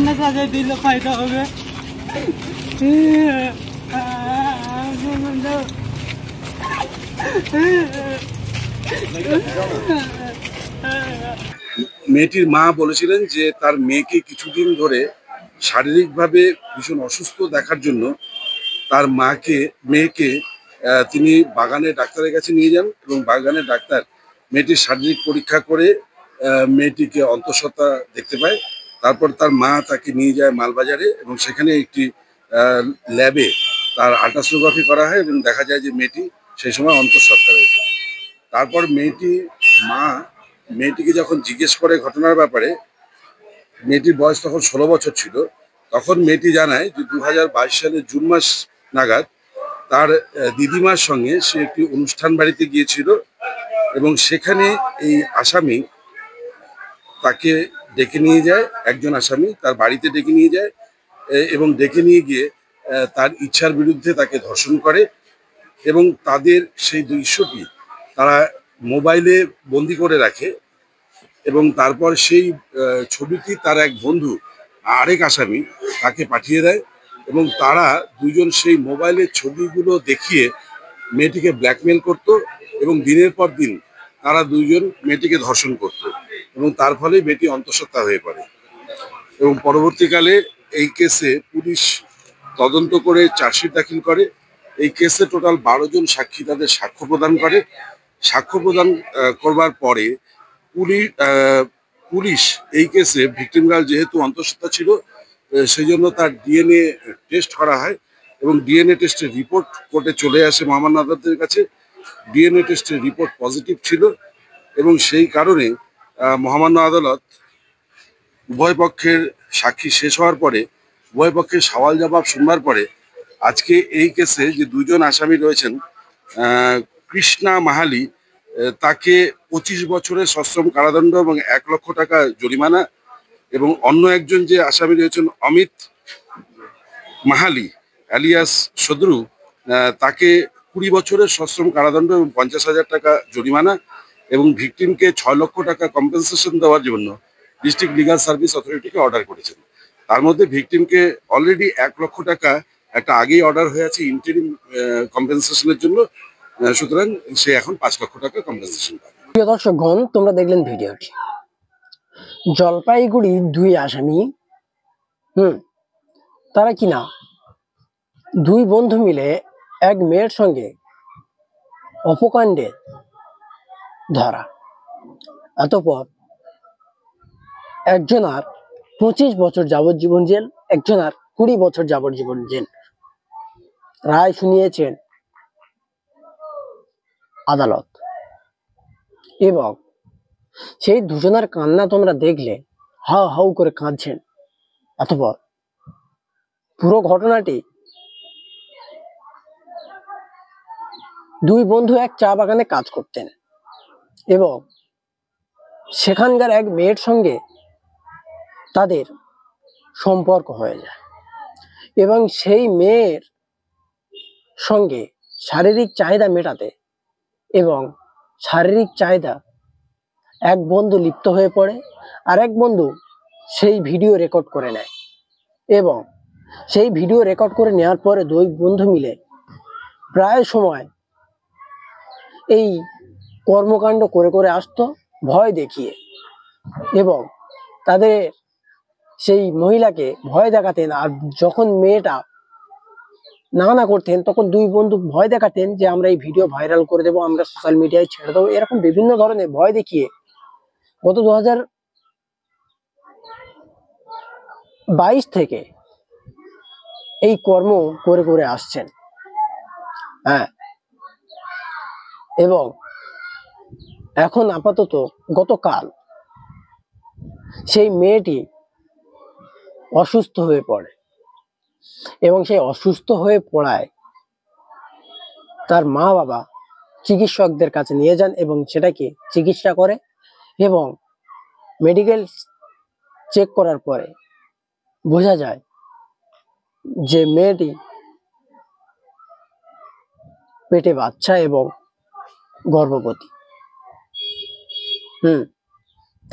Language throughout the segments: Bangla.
না সাজা দিলে ফায়দা হবে। মেয়েটির মা বলেছিলেন যে তার মেয়েকে কিছুদিন ধরে শারীরিকভাবে ভীষণ অসুস্থ দেখার জন্য তার মেয়েকে তিনি বাগানের ডাক্তারের কাছে নিয়ে যান এবং বাগানের ডাক্তার মেয়েটির শারীরিক পরীক্ষা করে মেয়েটিকে অন্তঃসত্ত্বা দেখতে পায়। তারপর তার মা তাকে নিয়ে যায় মালবাজারে এবং সেখানে একটি ল্যাবে তার আল্ট্রাসোনোগ্রাফি করা হয় এবং দেখা যায় যে মেয়েটি সেই সময় অন্তঃসত্ত্বা রয়েছে। তারপর মা মেয়েটিকে যখন জিজ্ঞেস করে ঘটনার ব্যাপারে, মেয়েটির বয়স তখন 16 বছর ছিল। তখন মেয়েটি জানায় যে 2022 সালের জুন মাস নাগাদ তার দিদিমার সঙ্গে সে একটি অনুষ্ঠান বাড়িতে গিয়েছিল এবং সেখানে এই আসামি তাকে ডেকে নিয়ে যায়, একজন আসামি তার বাড়িতে ডেকে নিয়ে যায় এবং ডেকে নিয়ে গিয়ে তার ইচ্ছার বিরুদ্ধে তাকে ধর্ষণ করে এবং তাদের সেই দৃশ্যটি তারা মোবাইলে বন্দি করে রাখে এবং তারপর সেই ছবিটি তার এক বন্ধু আরেক আসামি তাকে পাঠিয়ে দেয় এবং তারা দুজন সেই মোবাইলের ছবিগুলো দেখিয়ে মেয়েটিকে ব্ল্যাকমেল করত এবং দিনের পর দিন তারা দুজন মেয়েটিকে ধর্ষণ করত এবং তার ফলে মেয়েটি অন্তঃসত্ত্বা হয়ে পড়ে এবং পরবর্তীকালে এই কেসে পুলিশ তদন্ত করে চার্জশিট দাখিল করে। এই কেসে টোটাল 12 জন সাক্ষী তাদের সাক্ষ্য প্রদান করে। সাক্ষ্য প্রদান করবার পরে পুলিশ এই কেসে ভিকটিম গার্ল যেহেতু অন্তঃসত্ত্বা ছিল সেই জন্য তার ডিএনএ টেস্ট করা হয় এবং ডিএনএ টেস্টের রিপোর্ট কোর্টে চলে আসে মহামান্য আদালতের কাছে। ডিএনএ টেস্টের রিপোর্ট পজিটিভ ছিল এবং সেই কারণে মহামান্য আদালত উভয় পক্ষের সাক্ষী শেষ হওয়ার পরে উভয় পক্ষের সওয়াল জবাব শুনবার পরে আজকে এই কেসে যে দুজন আসামি রয়েছেন, কৃষ্ণা মাহালি তাকে 25 বছরের সশ্রম কারাদণ্ড এবং 1 লক্ষ টাকা জরিমানা এবং অন্য একজন যে আসামি রয়েছেন অমিত মাহালি অ্যালিয়াস সদরু তাকে 20 বছরের সশ্রম কারাদণ্ড এবং 50,000 টাকা জরিমানা এবং ভিকটিমকে 6 লক্ষ টাকা কম্পেনসেশন দেওয়ার জন্য ডিস্ট্রিক্ট লিগাল সার্ভিস অথরিটিকে অর্ডার করেছেন। তার মধ্যে ভিকটিমকে অলরেডি 1 লক্ষ টাকা একটা আগেই অর্ডার হয়ে আছে ইন্টারিম কম্পেনসেশনের জন্য, সুতরাং সে এখন 5 লক্ষ টাকা কম্পেনসেশন পাবে। প্রিয় দর্শকগণ, তোমরা দেখলেন ভিডিওটি। জলপাইগুড়ি দুই আসামি তারা কিনা দুই বন্ধু মিলে এক মেয়ের সঙ্গে অপকাণ্ডে ধরা। অতঃপর একজনার 25 বছর যাবজ্জীবন জেল, একজনার 20 বছর যাবজ্জীবন জেল রায় শুনিয়েছেন আদালত এবং সেই দুজনের কান্না তোমরা দেখলে হাউ হাউ করে কাঁদছেন। অতঃপর পুরো ঘটনাটি দুই বন্ধু এক চা বাগানে কাজ করতেন এবং সেখানকার এক মেয়ের সঙ্গে তাদের সম্পর্ক হয়ে যায় এবং সেই মেয়ের সঙ্গে শারীরিক চাহিদা মেটাতে এবং শারীরিক চাহিদা এক বন্ধু লিপ্ত হয়ে পড়ে, আর এক বন্ধু সেই ভিডিও রেকর্ড করে নেয় এবং সেই ভিডিও রেকর্ড করে নেওয়ার পরে দুই বন্ধু মিলে প্রায় সময় এই কর্মকাণ্ড করে করে আসতো ভয় দেখিয়ে এবং তাদের সেই মহিলাকে ভয় দেখাতেন। আর যখন মেয়েটা না করতেন তখন দুই বন্ধু ভয় দেখাতেন যে আমরা এই ভিডিও ভাইরাল করে দেবো, আমরা সোশ্যাল মিডিয়ায় ছেড়ে দেবো, এরকম বিভিন্ন ধরনের ভয় দেখিয়ে গত 2022 থেকে এই কর্ম করে করে আসছেন। এবং এখন আপাতত গতকাল সেই মেয়েটি অসুস্থ হয়ে পড়ে এবং সেই অসুস্থ হয়ে পড়ায় তার মা বাবা চিকিৎসকদের কাছে নিয়ে যান এবং সেটাকে চিকিৎসা করে এবং মেডিকেল চেক করার পরে বোঝা যায় যে মেয়েটি পেটে বাচ্চা এবং গর্ভবতী।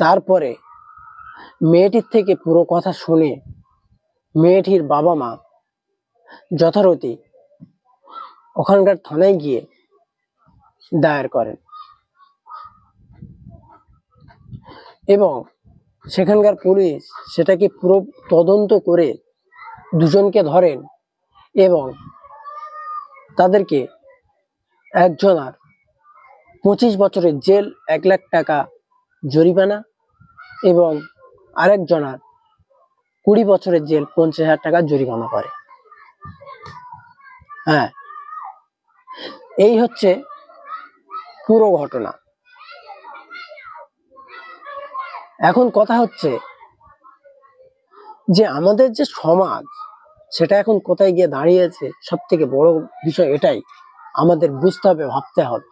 তারপরে মেয়েটির থেকে পুরো কথা শুনে মেয়েটির বাবা মা যথারীতি ওখানকার থানায় গিয়ে দায়ের করেন এবং সেখানকার পুলিশ সেটাকে পুরো তদন্ত করে দুজনকে ধরেন এবং তাদেরকে একজনার 25 বছরের জেল, 1 লাখ টাকা জরিমানা এবং আরেকজনার 20 বছরের জেল, 50,000 টাকা জরিমানা করে। হ্যাঁ, এই হচ্ছে পুরো ঘটনা। এখন কথা হচ্ছে যে আমাদের যে সমাজ সেটা এখন কোথায় গিয়ে দাঁড়িয়েছে, সব থেকে বড় বিষয় এটাই আমাদের বুঝতে হবে, ভাবতে হবে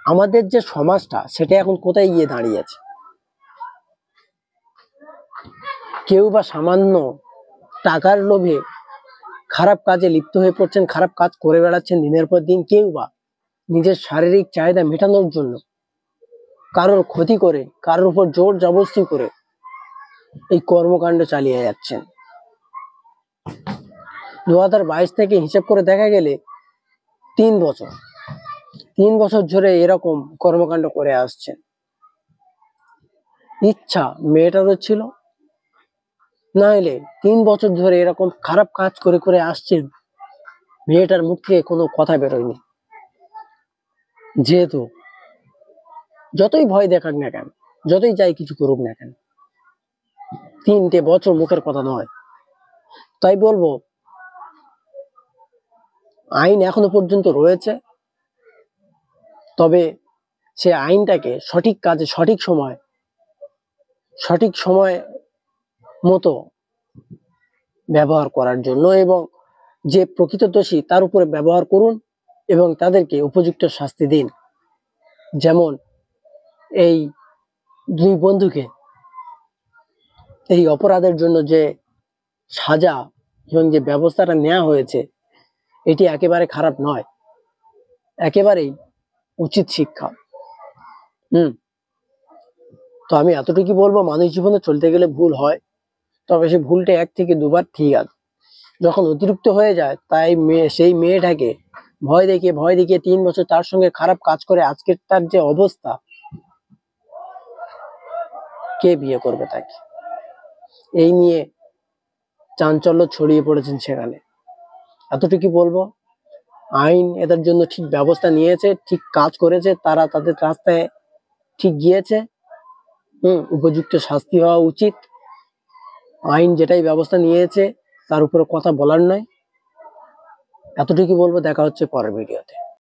আমাদের যে সমাজটা সেটা এখন কোথায় গিয়ে দাঁড়িয়েছে। কেউ বা সামান্য টাকার লোভে খারাপ কাজে লিপ্ত হয়ে পড়ছেন, খারাপ কাজ করে বেড়াচ্ছেন দিনের পর দিন। কেউ বা নিজের শারীরিক চাহিদা মেটানোর জন্য কারোর ক্ষতি করে, কারোর উপর জোর জবরদস্তি করে এই কর্মকাণ্ড চালিয়ে যাচ্ছেন। 2022 থেকে হিসেব করে দেখা গেলে 3 বছর ধরে এরকম কর্মকাণ্ড করে আসছেন। ইচ্ছা মেয়েটারও ছিল, না হলে 3 বছর ধরে এরকম খারাপ কাজ করে করে আসছেন, মেয়েটার মুখ থেকে কোনো কথা বেরোয়নি। যেহেতু যতই ভয় দেখাক না কেন, যতই যাই কিছু করুক না কেন, 3টে বছর মুখের কথা নয়। তাই বলবো, আইন এখনো পর্যন্ত রয়েছে, তবে সে আইনটাকে সঠিক কাজে সঠিক সময় মতো ব্যবহার করার জন্য এবং যে প্রকৃত দোষী তার উপরে ব্যবহার করুন এবং তাদেরকে উপযুক্ত শাস্তি দিন। যেমন এই 2 বন্ধুকে এই অপরাধের জন্য যে সাজা এবং যে ব্যবস্থাটা নেওয়া হয়েছে, এটি একেবারে খারাপ নয়, একেবারেই উচিত শিক্ষা। তো আমি এতটুকু বলবো, মানুষ জীবনে চলতে গেলে ভুল হয়, তবে সে ভুলটা 1 থেকে 2 বার ঠিক আছে। যখন অতিরিক্ত হয়ে যায়, তাই সেই মেয়েটাকে ভয় দেখিয়ে 3 বছর তার সঙ্গে খারাপ কাজ করে আজকের তার যে অবস্থা, কে বিয়ে করবে তাকে? এই নিয়ে চাঞ্চল্য ছড়িয়ে পড়েছেন সেখানে। এতটুকু বলবো, আইন এদের জন্য ঠিক ব্যবস্থা নিয়েছে, ঠিক কাজ করেছে, তারা তাদের রাস্তায় ঠিক গিয়েছে। উপযুক্ত শাস্তি হওয়া উচিত। আইন যেটাই ব্যবস্থা নিয়েছে তার উপরে কথা বলার নয়। এতটুকু বলবো, দেখা হচ্ছে পরের ভিডিওতে।